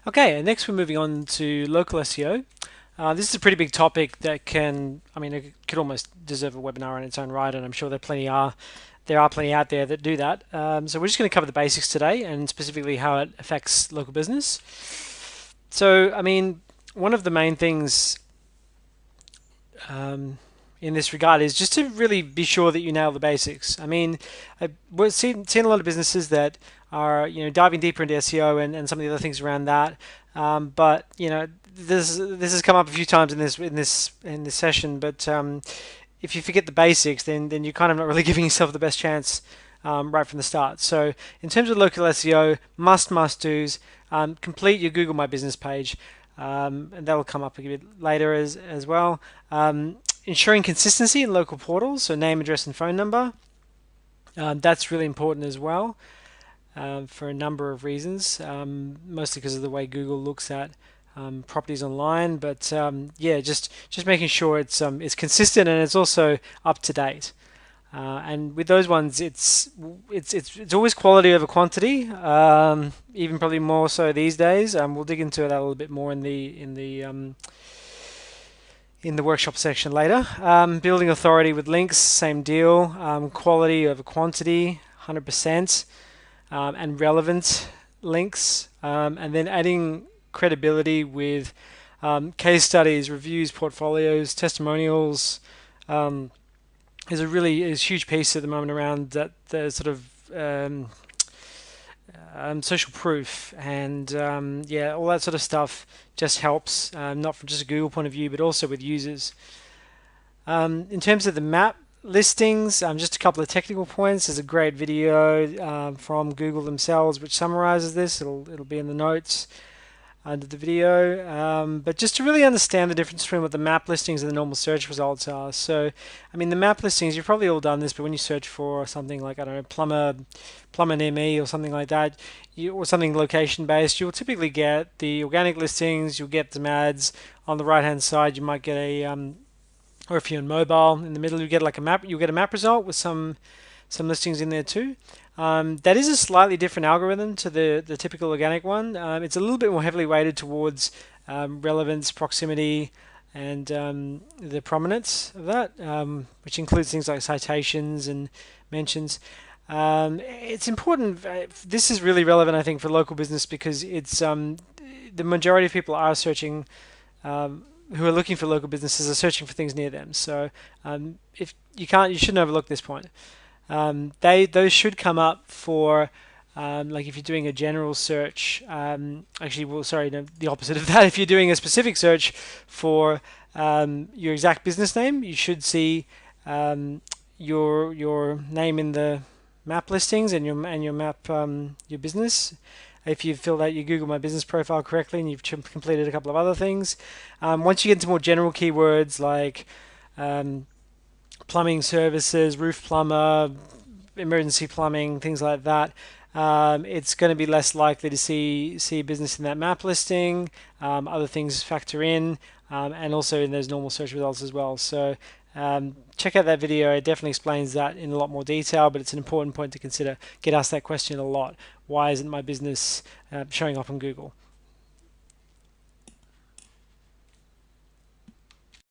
Okay, and next we're moving on to local SEO. This is a pretty big topic that it could almost deserve a webinar on its own right, and I'm sure there are plenty out there that do that. So we're just going to cover the basics today, and specifically how it affects local business. So, one of the main things in this regard is just to really be sure that you nail the basics. We're seeing a lot of businesses that are diving deeper into SEO and some of the other things around that. But this has come up a few times in this session. But if you forget the basics, then you're kind of not really giving yourself the best chance right from the start. So in terms of local SEO, must do's, complete your Google My Business page. And that will come up a bit later as well. Ensuring consistency in local portals, so name, address, and phone number. That's really important as well for a number of reasons, mostly because of the way Google looks at properties online. But yeah, just making sure it's consistent and it's also up to date. And with those ones, it's always quality over quantity, even probably more so these days. We'll dig into that a little bit more in the workshop section later. Building authority with links, same deal. Quality over quantity, 100%, and relevant links, and then adding credibility with case studies, reviews, portfolios, testimonials. Is a huge piece at the moment around that the sort of social proof and yeah, all that sort of stuff just helps, not from just a Google point of view, but also with users. In terms of the map listings, just a couple of technical points. There's a great video from Google themselves which summarizes this. It'll be in the notes under the video, but just to really understand the difference between what the map listings and the normal search results are. So, the map listings, you've probably all done this, but when you search for something like, I don't know, plumber near me or something like that, or something location based, you'll typically get the organic listings, you'll get some ads. On the right hand side, you might get or if you're on mobile, in the middle you get like a map. You'll get a map result with some listings in there too. That is a slightly different algorithm to the typical organic one. It's a little bit more heavily weighted towards relevance, proximity, and the prominence of that, which includes things like citations and mentions. It's important. This is really relevant, I think, for local business because it's the majority of people are searching. Who are looking for local businesses are searching for things near them. So if you shouldn't overlook this point. Those should come up for like if you're doing a general search. The opposite of that. If you're doing a specific search for your exact business name, you should see your name in the map listings and your map your business. If you've filled out your Google My Business profile correctly and you've completed a couple of other things. Once you get into more general keywords like plumbing services, roof plumber, emergency plumbing, things like that, it's going to be less likely to see a business in that map listing. Other things factor in, and also in those normal search results as well. So check out that video. It definitely explains that in a lot more detail, but it's an important point to consider. Get asked that question a lot. Why isn't my business showing up on Google?